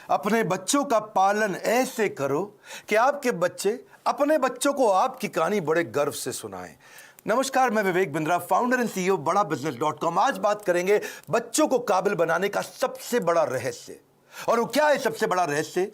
अपने बच्चों का पालन ऐसे करो कि आपके बच्चे अपने बच्चों को आपकी कहानी बड़े गर्व से सुनाएं। नमस्कार, मैं Vivek Bindra, founder and CEO बड़ा बिजनेस.com। आज बात करेंगे बच्चों को काबिल बनाने का सबसे बड़ा रहस्य। और वो क्या है सबसे बड़ा रहस्य?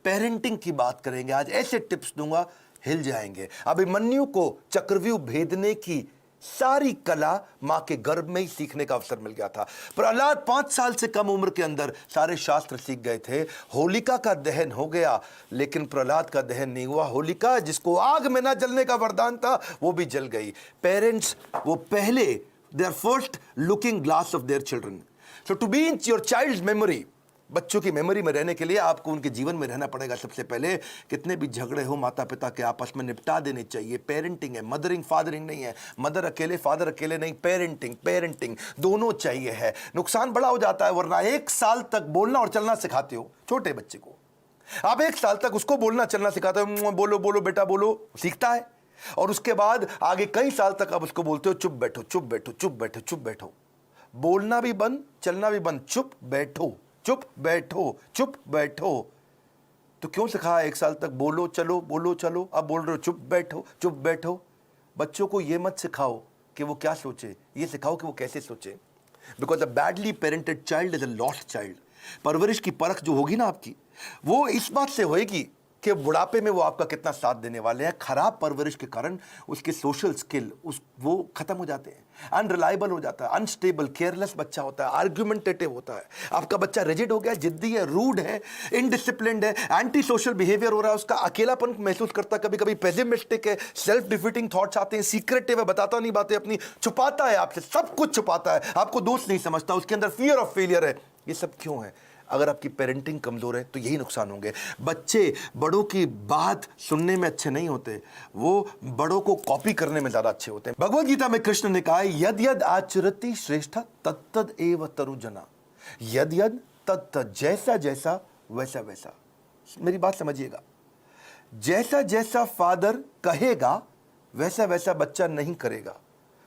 पेरेंटिंग की बात करेंगे। आज ऐसे टिप्स दूंगा, हिल जाएंगे। अभिमन्यु को चक्रव्यूह भेदने की सारी कला मां के गर्भ में ही सीखने का अवसर मिल गया था। प्रहलाद 5 साल से कम उम्र के अंदर सारे शास्त्र सीख गए थे। होलिका का दहन हो गया, लेकिन प्रहलाद का दहन नहीं हुआ। होलिका, जिसको आग में ना जलने का वरदान था, वो भी जल गई। पेरेंट्स वो पहले, they are first looking glass of their children. So to be in your child's memory, बच्चों की मेमोरी में रहने के लिए आपको उनके जीवन में रहना पड़ेगा। सबसे पहले कितने भी झगड़े हो माता पिता के आपस में निपटा देने चाहिए। पेरेंटिंग है, मदरिंग फादरिंग नहीं है। मदर अकेले फादर अकेले नहीं, पेरेंटिंग दोनों चाहिए है। नुकसान बड़ा हो जाता है, वरना 1 साल तक बोलना और चलना सिखाते हो छोटे बच्चे को। आप 1 साल तक उसको बोलना चलना सिखाते हो, बोलो बोलो बेटा बोलो, सीखता है। और उसके बाद आगे कई साल तक आप उसको बोलते हो चुप बैठो चुप बैठो चुप बैठो चुप बैठो। बोलना भी बंद, चलना भी बंद, चुप बैठो चुप बैठो चुप बैठो। तो क्यों सिखाया 1 साल तक बोलो चलो, अब बोल रहे हो चुप बैठो। बच्चों को ये मत सिखाओ कि वो क्या सोचे, ये सिखाओ कि वो कैसे सोचे। Because a badly parented child is a lost child. परवरिश की परख जो होगी ना आपकी, वो इस बात से होएगी कि बुढ़ापे में वो आपका कितना साथ देने वाले हैं। खराब परवरिश के कारण उसके सोशल स्किल वो खत्म हो जाते हैं, अनरिलायबल हो जाता है, अनस्टेबल, केयरलेस बच्चा होता है, आर्ग्यूमेंटेटिव होता है। आपका बच्चा रिजिड हो गया, जिद्दी है, रूड है, इनडिसिप्लिन्ड है, एंटी सोशल बिहेवियर हो रहा है, उसका अकेलापन महसूस करता है, कभी कभी पेसिमिस्टिक है, सेल्फ डिफीटिंग थॉट्स आते हैं, सीक्रेटिव है, बताता नहीं बातें अपनी, छुपाता है आपसे, सब कुछ छुपाता है, आपको दोस्त नहीं समझता, उसके अंदर फियर ऑफ फेलियर है। ये सब क्यों है? अगर आपकी पेरेंटिंग कमजोर है तो यही नुकसान होंगे। बच्चे बड़ों की बात सुनने में अच्छे नहीं होते, वो बड़ों को कॉपी करने में ज्यादा अच्छे होते हैं। भगवद गीता में कृष्ण ने कहा, यद यद आचरति श्रेष्ठ तत्तद एव तरुजना। यद यद तत्तद, जैसा जैसा वैसा वैसा। मेरी बात समझिएगा, जैसा जैसा फादर कहेगा वैसा वैसा बच्चा नहीं करेगा,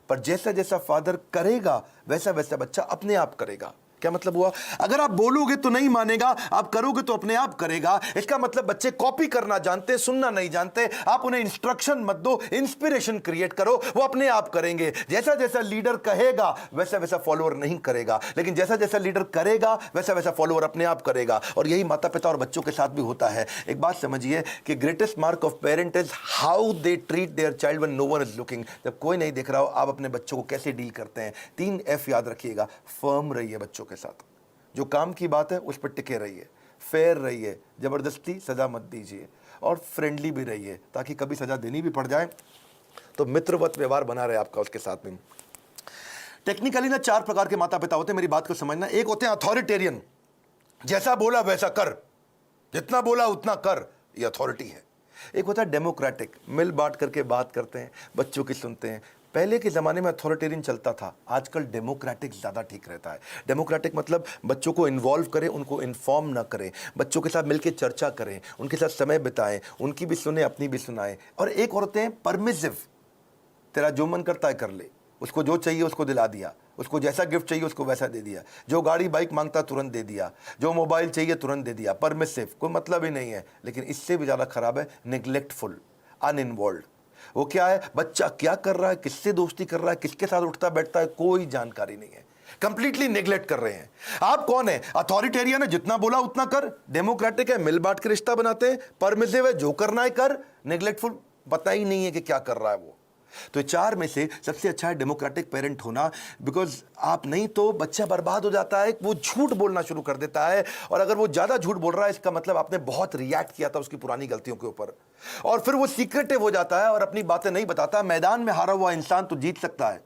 पर जैसा जैसा फादर करेगा वैसा वैसा बच्चा अपने आप करेगा। क्या मतलब हुआ? अगर आप बोलोगे तो नहीं मानेगा, आप करोगे तो अपने आप करेगा। इसका मतलब बच्चे कॉपी करना जानते, सुनना नहीं जानते। आप उन्हें इंस्ट्रक्शन मत दो, इंस्पिरेशन क्रिएट करो, वो अपने आप करेंगे। जैसा जैसा लीडर कहेगा वैसा वैसा फॉलोअर नहीं करेगा, लेकिन जैसा जैसा लीडर करेगा वैसा वैसा फॉलोअर अपने आप करेगा। और यही माता पिता और बच्चों के साथ भी होता है। एक बात समझिए कि greatest mark of parent is how they treat their child when no one is looking. जब कोई नहीं देख रहा हो, आप अपने बच्चों को कैसे डील करते हैं। 3 F याद रखिएगा। फर्म रहिए बच्चों के साथ, जो काम की बात है उस पर टिके रहिए, फेयर रहिए, जबरदस्ती सजा मत दीजिए, और फ्रेंडली भी रहिए, ताकि कभी सजा देनी भी पड़ जाए तो मित्रवत व्यवहार बना रहे आपका उसके साथ में। टेक्निकली ना 4 प्रकार के माता पिता होते हैं, मेरी बात को समझना। एक होते हैं अथॉरिटेरियन, जैसा बोला वैसा कर, जितना बोला उतना कर, ये अथॉरिटी है। एक होता है डेमोक्रेटिक, मिल बांट करके बात करते हैं, बच्चों की सुनते हैं। पहले के ज़माने में अथॉरिटेरियन चलता था, आजकल डेमोक्रेटिक ज़्यादा ठीक रहता है। डेमोक्रेटिक मतलब बच्चों को इन्वॉल्व करें, उनको इन्फॉर्म ना करें, बच्चों के साथ मिलकर चर्चा करें, उनके साथ समय बिताएं, उनकी भी सुने, अपनी भी सुनाएं। और एक और होते हैं परमिसिव, तेरा जो मन करता है कर ले, उसको जो चाहिए उसको दिला दिया, उसको जैसा गिफ्ट चाहिए उसको वैसा दे दिया, जो गाड़ी बाइक मांगता तुरंत दे दिया, जो मोबाइल चाहिए तुरंत दे दिया। परमिसिव, कोई मतलब ही नहीं है। लेकिन इससे भी ज़्यादा खराब है निग्लेक्टफुल, अनइन्वॉल्व। वो क्या है? बच्चा क्या कर रहा है, किससे दोस्ती कर रहा है, किसके साथ उठता बैठता है, कोई जानकारी नहीं है। कंप्लीटली नेग्लेक्ट कर रहे हैं। आप कौन है? अथॉरिटेरियन है, जितना बोला उतना कर। डेमोक्रेटिक है, मिल बांट के रिश्ता बनाते हैं। परमिसिव है, जो करना है कर। नेग्लेक्टफुल, पता ही नहीं है कि क्या कर रहा है वो। तो 4 में से सबसे अच्छा है डेमोक्रेटिक पेरेंट होना। बिकॉज आप नहीं तो बच्चा बर्बाद हो जाता है, वो झूठ बोलना शुरू कर देता है। और अगर वो ज्यादा झूठ बोल रहा है, इसका मतलब आपने बहुत रिएक्ट किया था उसकी पुरानी गलतियों के ऊपर, और फिर वो सीक्रेटिव हो जाता है और अपनी बातें नहीं बताता। मैदान में हारा हुआ इंसान तो जीत सकता है,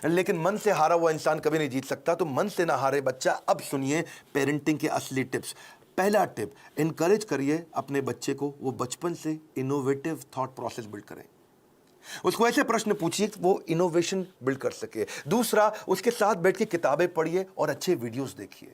लेकिन मन से हारा हुआ इंसान कभी नहीं जीत सकता। तो मन से ना हारे बच्चा। अब सुनिए पेरेंटिंग के असली टिप्स। पहला टिप, इनकरेज करिए अपने बच्चे को, वो बचपन से इनोवेटिव थॉट प्रोसेस बिल्ड करें। उसको ऐसे प्रश्न पूछिए कि वो इनोवेशन बिल्ड कर सके। दूसरा, उसके साथ बैठ के किताबें पढ़िए और अच्छे वीडियोस देखिए।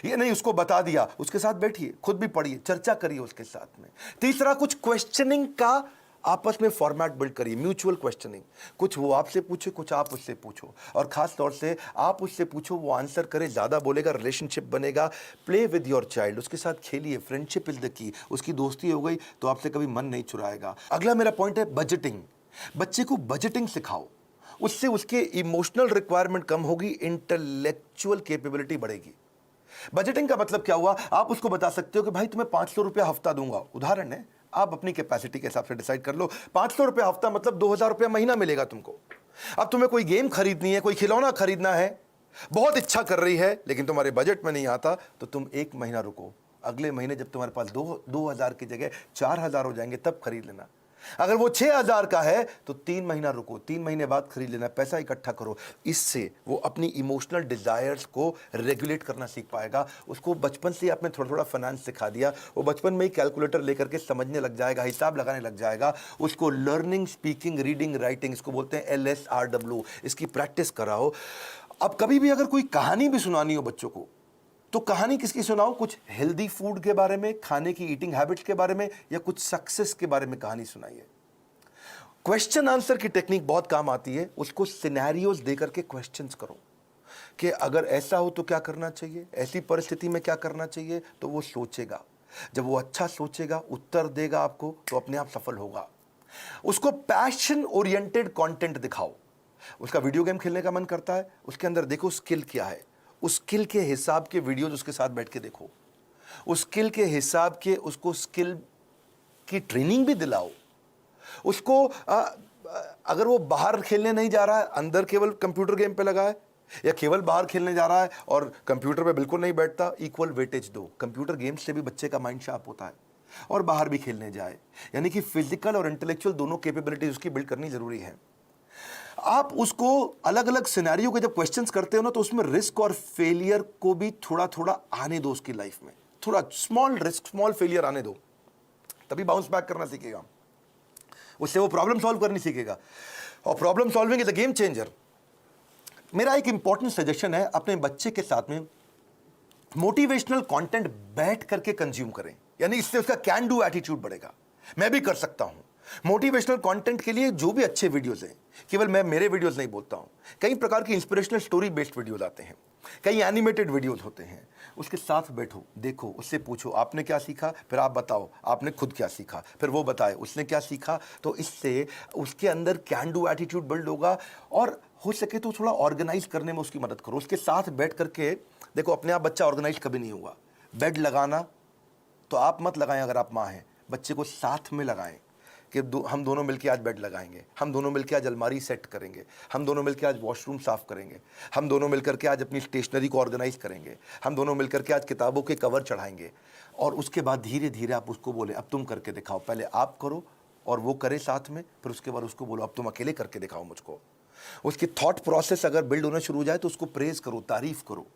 ये नहीं उसको बता दिया, उसके साथ बैठिए, खुद भी पढ़िए, चर्चा करिए उसके साथ में। तीसरा, कुछ क्वेश्चनिंग का आपस में फॉर्मेट बिल्ड करिए, म्यूचुअल क्वेश्चनिंग, कुछ वो आपसे पूछे, कुछ आप उससे पूछो, और खास तौर से आप उससे पूछो, वो आंसर करे, ज़्यादा बोलेगा, रिलेशनशिप बनेगा। प्ले विद योर चाइल्ड, उसके साथ खेलिए, फ्रेंडशिप इज द की। उसकी दोस्ती हो गई तो आपसे कभी मन नहीं चुराएगा। अगला मेरा पॉइंट है बजटिंग। बच्चे को बजटिंग सिखाओ, उससे उसके इमोशनल रिक्वायरमेंट कम होगी, इंटेलेक्चुअल कैपेबिलिटी बढ़ेगी। बजटिंग का मतलब क्या हुआ, आप उसको बता सकते हो कि भाई तुम्हें 500 रुपया हफ्ता दूंगा, उदाहरण है, आप अपनी कैपेसिटी के हिसाब से डिसाइड कर लो। 500 रुपया हफ्ता मतलब 2000 रुपया महीना मिलेगा तुमको। अब तुम्हें कोई गेम खरीदनी है, कोई खिलौना खरीदना है, बहुत इच्छा कर रही है, लेकिन तुम्हारे बजट में नहीं आता, तो तुम एक महीना रुको, अगले महीने जब तुम्हारे पास 2000 की जगह 4000 हो जाएंगे तब खरीद लेना। अगर वो 6000 का है तो 3 महीना रुको, 3 महीने बाद खरीद लेना, पैसा इकट्ठा करो। इससे वो अपनी इमोशनल डिजायर्स को रेगुलेट करना सीख पाएगा। उसको बचपन से आपने थोड़ा थोड़ा फाइनेंस सिखा दिया, वो बचपन में ही कैलकुलेटर लेकर के समझने लग जाएगा, हिसाब लगाने लग जाएगा। उसको लर्निंग, स्पीकिंग, रीडिंग, राइटिंग, इसको बोलते हैं LSRW, इसकी प्रैक्टिस कराओ। अब कभी भी अगर कोई कहानी भी सुनानी हो बच्चों को, तो कहानी किसकी सुनाओ, कुछ हेल्दी फूड के बारे में, खाने की ईटिंग हैबिट्स के बारे में, या कुछ सक्सेस के बारे में कहानी सुनाइए। क्वेश्चन आंसर की टेक्निक बहुत काम आती है। उसको सिनेरियोज देकर के क्वेश्चंस करो कि अगर ऐसा हो तो क्या करना चाहिए, ऐसी परिस्थिति में क्या करना चाहिए, तो वो सोचेगा। जब वो अच्छा सोचेगा, उत्तर देगा आपको, तो अपने आप सफल होगा। उसको पैशन ओरिएंटेड कंटेंट दिखाओ। उसका वीडियो गेम खेलने का मन करता है, उसके अंदर देखो स्किल क्या है, उस स्किल के हिसाब के वीडियोज उसके साथ बैठ के देखो, उस स्किल के हिसाब के उसको स्किल की ट्रेनिंग भी दिलाओ। उसको अगर वो बाहर खेलने नहीं जा रहा है, अंदर केवल कंप्यूटर गेम पे लगा है, या केवल बाहर खेलने जा रहा है और कंप्यूटर पे बिल्कुल नहीं बैठता, इक्वल वेटेज दो। कंप्यूटर गेम्स से भी बच्चे का माइंड शार्प होता है, और बाहर भी खेलने जाए। यानी कि फिजिकल और इंटेलेक्चुअल दोनों कैपेबिलिटीज उसकी बिल्ड करनी जरूरी है। आप उसको अलग अलग सिनेरियो के जब क्वेश्चंस करते हो ना, तो उसमें रिस्क और फेलियर को भी थोड़ा थोड़ा आने दो उसकी लाइफ में। थोड़ा स्मॉल रिस्क, स्मॉल फेलियर आने दो, तभी बाउंस बैक करना सीखेगा। उससे वो प्रॉब्लम सॉल्व करनी सीखेगा, और problem solving is a game changer. मेरा एक इंपॉर्टेंट सजेशन है, अपने बच्चे के साथ में मोटिवेशनल कंटेंट बैठ करके कंज्यूम करें, यानी इससे उसका कैन डू एटीट्यूड बढ़ेगा। मैं भी कर सकता हूं। मोटिवेशनल कंटेंट के लिए जो भी अच्छे वीडियोस हैं, केवल मैं मेरे वीडियोस नहीं बोलता हूं, कई प्रकार की इंस्पिरेशनल स्टोरी बेस्ड वीडियोस आते हैं, कई एनिमेटेड वीडियोस होते हैं। उसके साथ बैठो, देखो, उससे पूछो आपने क्या सीखा, फिर आप बताओ आपने खुद क्या सीखा, फिर वो बताए उसने क्या सीखा। तो इससे उसके अंदर कैन डू एटीट्यूड बिल्ड होगा, और हो सके तो थोड़ा ऑर्गेनाइज करने में उसकी मदद करो। उसके साथ बैठ करके देखो, अपने आप बच्चा ऑर्गेनाइज कभी नहीं होगा। बेड लगाना तो आप मत लगाएं, अगर आप माँ हैं, बच्चे को साथ में लगाएं कि हम दोनों मिलकर आज बेड लगाएंगे, हम दोनों मिलकर आज अलमारी सेट करेंगे, हम दोनों मिलकर आज वॉशरूम साफ करेंगे, हम दोनों मिलकर के आज अपनी स्टेशनरी को ऑर्गेनाइज करेंगे, हम दोनों मिलकर के आज किताबों के कवर चढ़ाएंगे। और उसके बाद धीरे धीरे आप उसको बोले अब तुम करके दिखाओ, पहले आप करो और वो करे साथ में, फिर उसके बाद उसको बोलो अब तुम अकेले करके दिखाओ मुझको। उसकी थॉट प्रोसेस अगर बिल्ड होना शुरू हो जाए तो उसको प्रेज करो, तारीफ करो।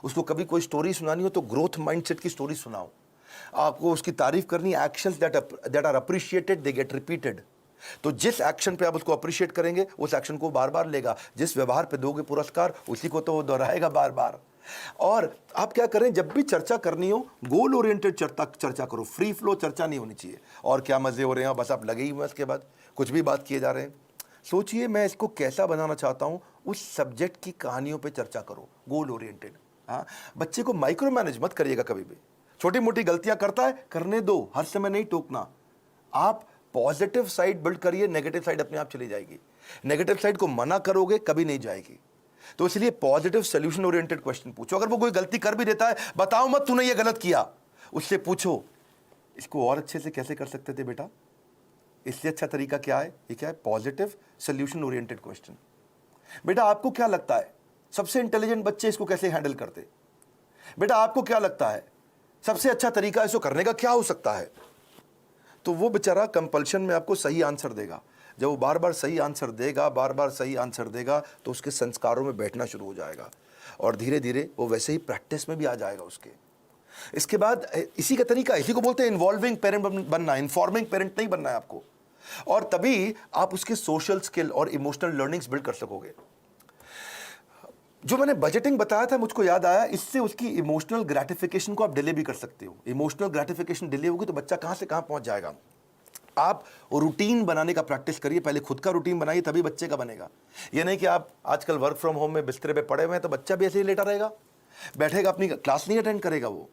उसको कभी कोई स्टोरी सुनानी हो तो ग्रोथ माइंडसेट की स्टोरी सुनाओ। आपको उसकी तारीफ करनी, actions that are appreciated they get repeated. तो जिस एक्शन पे आप उसको अप्रिशिएट करेंगे, उस एक्शन को बार बार लेगा। जिस व्यवहार पे दोगे पुरस्कार, उसी को तो वो दोहराएगा बार बार। और आप क्या करें, जब भी चर्चा करनी हो, गोल ओरिएंटेड चर्चा करो, फ्री फ्लो चर्चा नहीं होनी चाहिए। और क्या मजे हो रहे हैं, बस आप लगे ही हुए, इसके बाद कुछ भी बात किए जा रहे हैं। सोचिए मैं इसको कैसा बनाना चाहता हूं, उस सब्जेक्ट की कहानियों पे चर्चा करो, गोल ओरिएंटेड। हाँ, बच्चे को माइक्रो मैनेज मत करिएगा कभी भी। छोटी मोटी गलतियां करता है, करने दो, हर समय नहीं टोकना। आप पॉजिटिव साइड बिल्ड करिए, नेगेटिव साइड अपने आप चली जाएगी। नेगेटिव साइड को मना करोगे कभी नहीं जाएगी। तो इसलिए पॉजिटिव सोल्यूशन ओरिएंटेड क्वेश्चन पूछो। अगर वो कोई गलती कर भी देता है, बताओ मत तूने ये गलत किया, उससे पूछो इसको और अच्छे से कैसे कर सकते थे बेटा, इससे अच्छा तरीका क्या है। ये क्या है, पॉजिटिव सोल्यूशन ओरिएंटेड क्वेश्चन। बेटा आपको क्या लगता है सबसे इंटेलिजेंट बच्चे इसको कैसे हैंडल करते, बेटा आपको क्या लगता है सबसे अच्छा तरीका इसको करने का क्या हो सकता है। तो वो बेचारा कंपल्शन में आपको सही आंसर देगा। जब वो बार बार सही आंसर देगा, बार बार सही आंसर देगा, तो उसके संस्कारों में बैठना शुरू हो जाएगा, और धीरे धीरे वो वैसे ही प्रैक्टिस में भी आ जाएगा उसके। इसके बाद इसी का तरीका, इसी को बोलते हैं इन्वॉल्विंग पेरेंट बनना, इन्फॉर्मिंग पेरेंट नहीं बनना है आपको। और तभी आप उसके सोशल स्किल और इमोशनल लर्निंग्स बिल्ड कर सकोगे। जो मैंने बजटिंग बताया था, मुझको याद आया, इससे उसकी इमोशनल ग्रेटिफिकेशन को आप डिले भी कर सकते हो। इमोशनल ग्रेटिफिकेशन डिले होगी तो बच्चा कहां से कहां पहुंच जाएगा। आप रूटीन बनाने का प्रैक्टिस करिए, पहले खुद का रूटीन बनाइए, तभी बच्चे का बनेगा। ये नहीं कि आप आजकल वर्क फ्रॉम होम में बिस्तरे पे पड़े हुए हैं तो बच्चा भी ऐसे ही लेटा रहेगा, बैठेगा, अपनी क्लास नहीं अटेंड करेगा वो।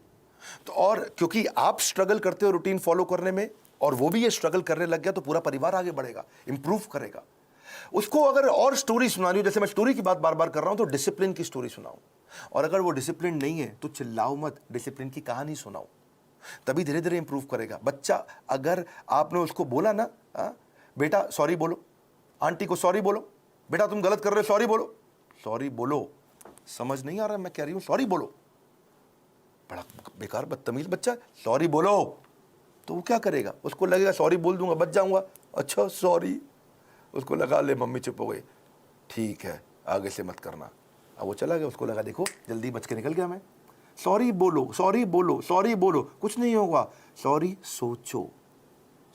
तो और क्योंकि आप स्ट्रगल करते हो रूटीन फॉलो करने में और वो भी ये स्ट्रगल करने लग गया, तो पूरा परिवार आगे बढ़ेगा, इंप्रूव करेगा। उसको अगर और स्टोरी सुनानी हो, जैसे मैं स्टोरी की बात बार बार कर रहा हूं, तो डिसिप्लिन की स्टोरी सुनाओ। और अगर वो डिसिप्लिन नहीं है तो चिल्लाओ मत, डिसिप्लिन की कहानी सुनाओ, तभी धीरे धीरे इंप्रूव करेगा बच्चा। अगर आपने उसको बोला ना, बेटा सॉरी बोलो, आंटी को सॉरी बोलो, बेटा तुम गलत कर रहे हो सॉरी बोलो, सॉरी बोलो, समझ नहीं आ रहा मैं कह रही हूं सॉरी बोलो, बड़ा बेकार बदतमीज बच्चा, सॉरी बोलो, तो वो क्या करेगा, उसको लगेगा सॉरी बोल दूंगा बच जाऊंगा, अच्छा सॉरी, उसको लगा ले मम्मी चुप हो गई, ठीक है आगे से मत करना। अब वो चला गया, उसको लगा देखो जल्दी बच के निकल गया मैं, सॉरी बोलो सॉरी बोलो सॉरी बोलो, कुछ नहीं होगा, सॉरी सोचो,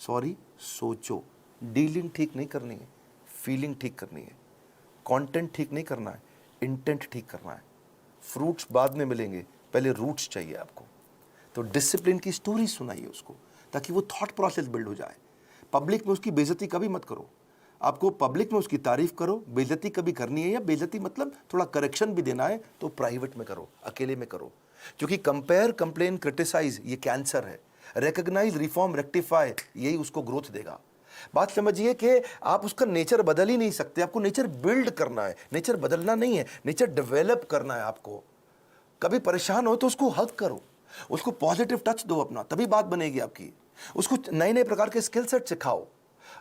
सॉरी सोचो। डीलिंग ठीक नहीं करनी है, फीलिंग ठीक करनी है, कंटेंट ठीक नहीं करना है, इंटेंट ठीक करना है। फ्रूट्स बाद में मिलेंगे, पहले रूट्स चाहिए आपको। तो डिसिप्लिन की स्टोरी सुनाइए उसको, ताकि वो थॉट प्रोसेस बिल्ड हो जाए। पब्लिक में उसकी बेइज्जती कभी मत करो, आपको पब्लिक में उसकी तारीफ करो। बेइज्जती कभी करनी है, या बेइज्जती मतलब थोड़ा करेक्शन भी देना है, तो प्राइवेट में करो, अकेले में करो। क्योंकि कंपेयर, कंप्लेन, क्रिटिसाइज ये कैंसर है। रिकॉग्नाइज, रिफॉर्म, रेक्टिफाई, यही उसको ग्रोथ देगा। बात समझिए कि आप उसका नेचर बदल ही नहीं सकते, आपको नेचर बिल्ड करना है, नेचर बदलना नहीं है, नेचर डेवलप करना है आपको। कभी परेशान हो तो उसको हग करो, उसको पॉजिटिव टच दो अपना, तभी बात बनेगी आपकी। उसको नए नए प्रकार के स्किल सेट सिखाओ।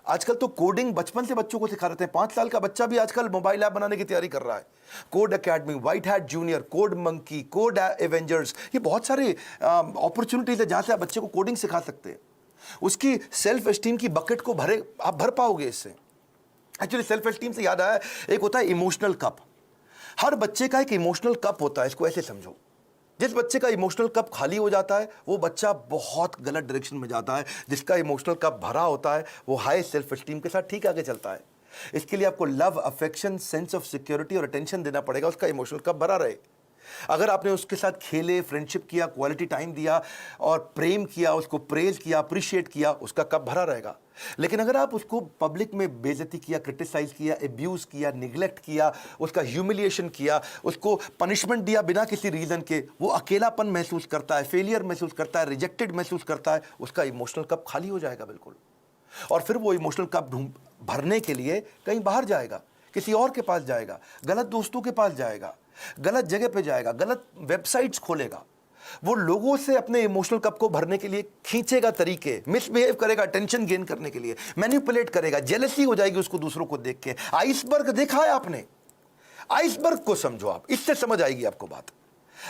आजकल तो कोडिंग बचपन से बच्चों को सिखा देते हैं, 5 साल का बच्चा भी आजकल मोबाइल ऐप बनाने की तैयारी कर रहा है। Code academy, white hat junior, code monkey, code Avengers, ये बहुत सारे अपॉर्चुनिटीज है जहां से आप बच्चे को कोडिंग सिखा सकते हैं। उसकी सेल्फ एस्टीम की बकेट को आप भर पाओगे इससे। एक्चुअली सेल्फ एस्टीम से याद आया, एक होता है इमोशनल कप। हर बच्चे का एक इमोशनल कप होता है, इसको ऐसे समझो। जिस बच्चे का इमोशनल कप खाली हो जाता है वो बच्चा बहुत गलत डायरेक्शन में जाता है। जिसका इमोशनल कप भरा होता है वो हाई सेल्फ एस्टीम के साथ ठीक आगे चलता है। इसके लिए आपको love, affection, sense of security और अटेंशन देना पड़ेगा, उसका इमोशनल कप भरा रहे। अगर आपने उसके साथ खेले, फ्रेंडशिप किया, क्वालिटी टाइम दिया और प्रेम किया, उसको प्रेज किया, अप्रिशिएट किया, उसका कप भरा रहेगा। लेकिन अगर आप उसको पब्लिक में बेइज्जती किया, क्रिटिसाइज किया, एब्यूज किया, निगलेक्ट किया, उसका ह्यूमिलिएशन किया, उसको पनिशमेंट दिया बिना किसी रीजन के, वो अकेलापन महसूस करता है, फेलियर महसूस करता है, रिजेक्टेड महसूस करता है, उसका इमोशनल कप खाली हो जाएगा बिल्कुल। और फिर वो इमोशनल कप भरने के लिए कहीं बाहर जाएगा, किसी और के पास जाएगा, गलत दोस्तों के पास जाएगा, गलत जगह पे जाएगा, गलत वेबसाइट्स खोलेगा। वो लोगों से अपने इमोशनल कप को भरने के लिए खींचेगा तरीके, मिसबिहेव करेगा अटेंशन गेन करने के लिए, मैनिपुलेट करेगा, जेलसी हो जाएगी उसको दूसरों को देख के। आइसबर्ग देखा है आपने? आइसबर्ग को समझो आप, इससे समझ आएगी आपको बात।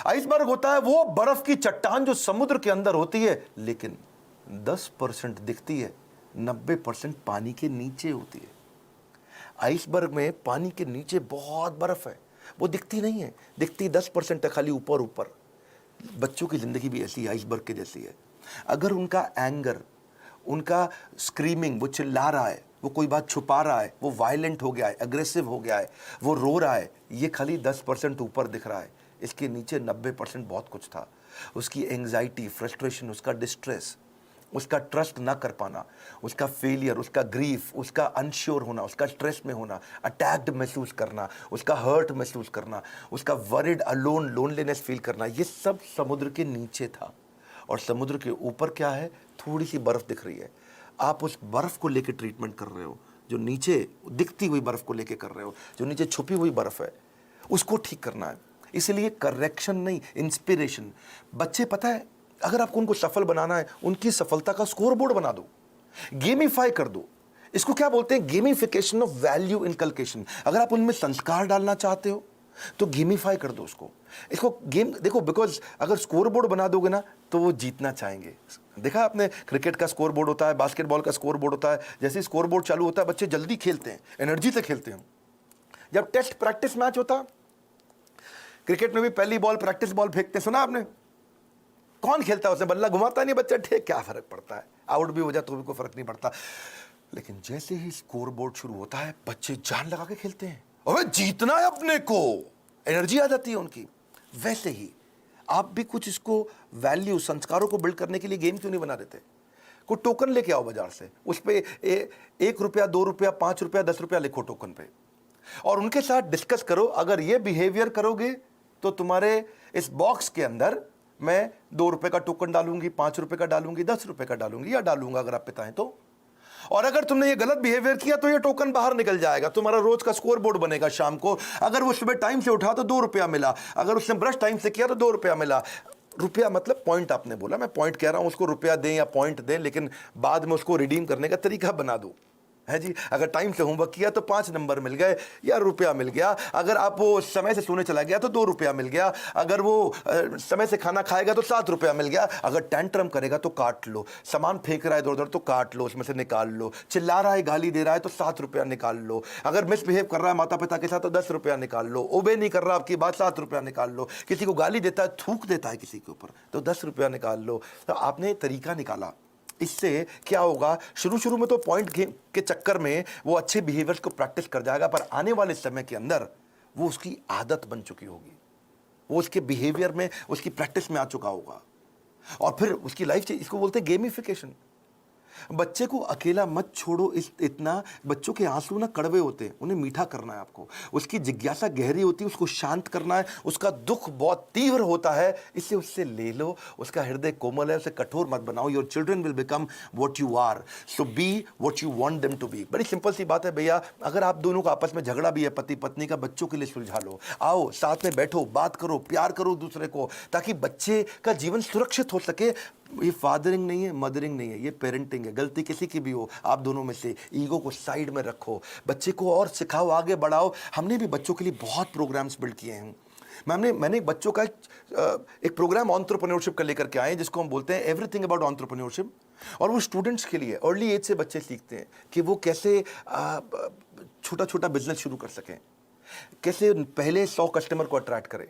आइसबर्ग होता है वो बर्फ की चट्टान जो समुद्र के अंदर होती है, लेकिन 10% दिखती है, 90% पानी के नीचे होती है। आइसबर्ग में पानी के नीचे बहुत बर्फ है, वो दिखती नहीं है, दिखती 10% है, खाली ऊपर ऊपर। बच्चों की जिंदगी भी ऐसी आइसबर्ग के जैसी है। अगर उनका एंगर, उनका स्क्रीमिंग, वो चिल्ला रहा है, वो कोई बात छुपा रहा है, वो वायलेंट हो गया है, अग्रेसिव हो गया है, वो रो रहा है, ये खाली 10% ऊपर दिख रहा है, इसके नीचे 90% बहुत कुछ था। उसकी एंग्जाइटी, फ्रस्ट्रेशन, उसका डिस्ट्रेस, उसका ट्रस्ट ना कर पाना, उसका फेलियर, उसका ग्रीफ, उसका अनश्योर होना, उसका स्ट्रेस में होना, अटैक्ड महसूस करना, उसका हर्ट महसूस करना, उसका वरिड, अलोन, लोनलीनेस फील करना, ये सब समुद्र के नीचे था। और समुद्र के ऊपर क्या है? थोड़ी सी बर्फ दिख रही है। आप उस बर्फ को लेकर ट्रीटमेंट कर रहे हो, जो नीचे दिखती हुई बर्फ को लेकर कर रहे हो, जो नीचे छुपी हुई बर्फ है, उसको ठीक करना है। इसलिए करेक्शन नहीं, इंस्पिरेशन। बच्चे पता है, अगर आपको उनको सफल बनाना है, उनकी सफलता का स्कोर बोर्ड बना दो, गेमिफाई कर दो। इसको क्या बोलते हैं? Gamification of value inculcation. अगर आप उनमें संस्कार डालना चाहते हो तो गेमिफाई कर दो उसको। इसको गेम देखो, बिकॉज अगर स्कोर बोर्ड बना दोगे ना तो वो जीतना चाहेंगे। देखा आपने, क्रिकेट का स्कोर बोर्ड होता है, बास्केटबॉल का स्कोर बोर्ड होता है। जैसे स्कोर बोर्ड चालू होता है बच्चे जल्दी खेलते हैं, एनर्जी से खेलते हैं। जब टेस्ट प्रैक्टिस मैच होता, क्रिकेट में भी पहली बॉल प्रैक्टिस बॉल फेंकते, सुना आपने? कौन खेलता है उसमें? बल्ला घुमाता नहीं बच्चा, ठीक, क्या फर्क पड़ता है, आउट भी हो जाए तो भी कोई फर्क नहीं पड़ता। लेकिन जैसे ही स्कोर बोर्ड शुरू होता है बच्चे जान लगा के खेलते हैं, अबे जीतना है अपने को, एनर्जी आ जाती है उनकी। वैसे ही आप भी कुछ इसको वैल्यू, संस्कारों को बिल्ड करने के लिए गेम क्यों नहीं बना देते? कोई टोकन लेके आओ बाजार से, उस पर 1 रुपया, 2 रुपया, 5 रुपया, 10 रुपया लिखो टोकन पे, और उनके साथ डिस्कस करो। अगर ये बिहेवियर करोगे तो तुम्हारे इस बॉक्स के अंदर मैं 2 रुपए का टोकन डालूंगी, 5 रुपए का डालूंगी, 10 रुपए का डालूंगी, या डालूंगा अगर आप पिता हैं तो। और अगर तुमने ये गलत बिहेवियर किया तो ये टोकन बाहर निकल जाएगा, तुम्हारा रोज का स्कोर बोर्ड बनेगा शाम को। अगर वो सुबह टाइम से उठा तो 2 रुपया मिला, अगर उसने ब्रश टाइम से किया तो 2 रुपया मिला। रुपया मतलब पॉइंट, आपने बोला, मैं पॉइंट कह रहा हूं, उसको रुपया दें या पॉइंट दें, लेकिन बाद में उसको रिडीम करने का तरीका बना दो, है जी। अगर टाइम से होमवर्क किया तो 5 नंबर मिल गए या रुपया मिल गया। अगर आप वो समय से सोने चला गया तो 2 रुपया मिल गया। अगर वो समय से खाना खाएगा तो 7 रुपया मिल गया। अगर टेंट्रम करेगा तो काट लो, सामान फेंक रहा है इधर उधर तो काट लो, उसमें से निकाल लो, चिल्ला रहा है, गाली दे रहा है तो 7 रुपया निकाल लो। अगर मिसबिहेव कर रहा है माता पिता के साथ तो 10 रुपया निकाल लो। ओबे नहीं कर रहा आपकी बात, 7 रुपया निकाल लो। किसी को गाली देता है, थूक देता है किसी के ऊपर, तो 10 रुपया निकाल लो। तो आपने तरीका निकाला। इससे क्या होगा, शुरू शुरू में तो पॉइंट के चक्कर में वो अच्छे बिहेवियर्स को प्रैक्टिस कर जाएगा, पर आने वाले समय के अंदर वो उसकी आदत बन चुकी होगी, वो उसके बिहेवियर में, उसकी प्रैक्टिस में आ चुका होगा, और फिर उसकी लाइफ से, इसको बोलते हैं गेमिफिकेशन। बच्चे को अकेला मत छोड़ो, इतना बच्चों के आंसू ना कड़वे होते हैं, उन्हें मीठा करना है आपको। उसकी जिज्ञासा गहरी होती है, उसको शांत करना है। उसका दुख बहुत तीव्र होता है, इससे उससे ले लो। उसका हृदय कोमल है, उसे कठोर मत बनाओ। Your children will become what you are, so be what you want them to be. बड़ी सिंपल सी बात है भैया। अगर आप दोनों का आपस में झगड़ा भी है, पति पत्नी का, बच्चों के लिए सुलझा लो। आओ साथ में बैठो, बात करो, प्यार करो दूसरे को, ताकि बच्चे का जीवन सुरक्षित हो सके। ये फादरिंग नहीं है, मदरिंग नहीं है, ये पेरेंटिंग है। गलती किसी की भी हो, आप दोनों में से ईगो को साइड में रखो, बच्चे को और सिखाओ, आगे बढ़ाओ। हमने भी बच्चों के लिए बहुत प्रोग्राम्स बिल्ड किए हैं। मैंने बच्चों का एक प्रोग्राम एंटरप्रेन्योरशिप का लेकर के आए, जिसको हम बोलते हैं एवरीथिंग अबाउट एंटरप्रेन्योरशिप। और वो स्टूडेंट्स के लिए, अर्ली एज से बच्चे सीखते हैं कि वो कैसे छोटा छोटा बिजनेस शुरू कर सकें, कैसे पहले 100 कस्टमर को अट्रैक्ट करें,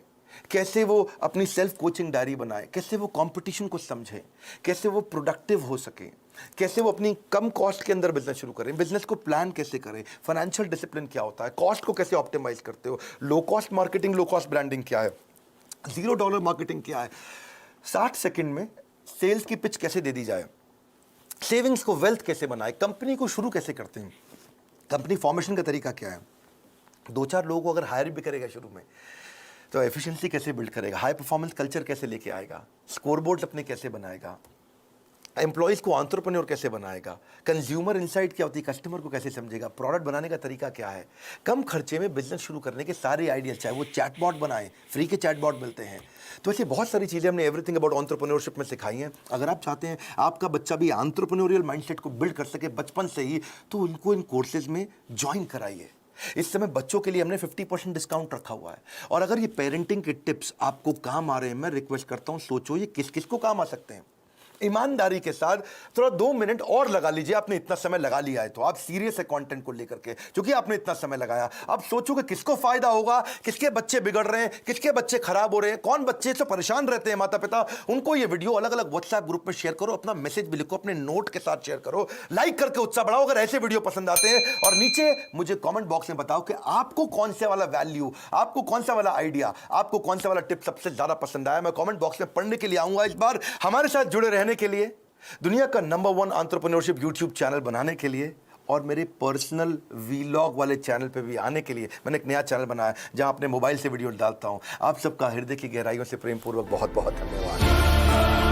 कैसे वो अपनी सेल्फ कोचिंग डायरी बनाए, कैसे वो कंपटीशन को समझें, कैसे वो प्रोडक्टिव हो सके, कैसे वो अपनी कम कॉस्ट के अंदर बिजनेस शुरू करें, बिजनेस को प्लान कैसे करें, फाइनेंशियल डिसिप्लिन क्या होता है, कॉस्ट को कैसे ऑप्टिमाइज करते हो, low cost marketing, low cost branding क्या है, $0 मार्केटिंग क्या है, 60 सेकंड में सेल्स की पिच कैसे दे दी जाए, सेविंग्स को वेल्थ कैसे बनाए, कंपनी को शुरू कैसे करते हैं, कंपनी फॉर्मेशन का तरीका क्या है, 2-4 लोगों को अगर हायर भी करेगा शुरू में तो एफिशिएंसी कैसे बिल्ड करेगा, हाई परफॉर्मेंस कल्चर कैसे लेके आएगा, स्कोरबोर्ड अपने कैसे बनाएगा, एम्प्लॉयज़ को एंटरप्रेन्योर कैसे बनाएगा, कंज्यूमर इनसाइट क्या होती है, कस्टमर को कैसे समझेगा, प्रोडक्ट बनाने का तरीका क्या है, कम खर्चे में बिजनेस शुरू करने के सारे आइडियाज, चाहे वो चैटबॉट बनाएं, फ्री के चैटबॉट मिलते हैं। तो ऐसी बहुत सारी चीज़ें हमने एवरीथिंग अबाउट एंटरप्रेन्योरशिप में सिखाई हैं। अगर आप चाहते हैं आपका बच्चा भी एंटरप्रेन्योरियल माइंडसेट को बिल्ड कर सके बचपन से ही, तो उनको इन कोर्सेज में ज्वाइन कराइए। इस समय बच्चों के लिए हमने 50% डिस्काउंट रखा हुआ है। और अगर ये पेरेंटिंग के टिप्स आपको काम आ रहे हैं, मैं रिक्वेस्ट करता हूं, सोचो ये किस किस को काम आ सकते हैं। ईमानदारी के साथ थोड़ा 2 मिनट और लगा लीजिए। आपने इतना समय लगा लिया है तो आप सीरियस है कंटेंट को लेकर के, क्योंकि आपने इतना समय लगाया। अब सोचो कि किसको फायदा होगा, किसके बच्चे बिगड़ रहे हैं, किसके बच्चे खराब हो रहे हैं, कौन बच्चे से परेशान रहते हैं माता पिता, उनको ये वीडियो अलग अलग व्हाट्सएप ग्रुप में शेयर करो, अपना मैसेज भी लिखो, अपने नोट के साथ शेयर करो, लाइक करके उत्साह बढ़ाओ अगर ऐसे वीडियो पसंद आते हैं। और नीचे मुझे कॉमेंट बॉक्स में बताओ कि आपको कौन से वाला वैल्यू, आपको कौन सा वाला आइडिया, आपको कौन सा वाला टिप सबसे ज्यादा पसंद आया। मैं कॉमेंट बॉक्स में पढ़ने के लिए आऊंगा। इस बार हमारे साथ जुड़े रहने के लिए, दुनिया का नंबर 1 एंटरप्रेन्योरशिप यूट्यूब चैनल बनाने के लिए और मेरे पर्सनल वीलॉग वाले चैनल पे भी आने के लिए मैंने एक नया चैनल बनाया जहां अपने मोबाइल से वीडियो डालता हूं। आप सबका हृदय की गहराइयों से प्रेम पूर्वक बहुत बहुत धन्यवाद।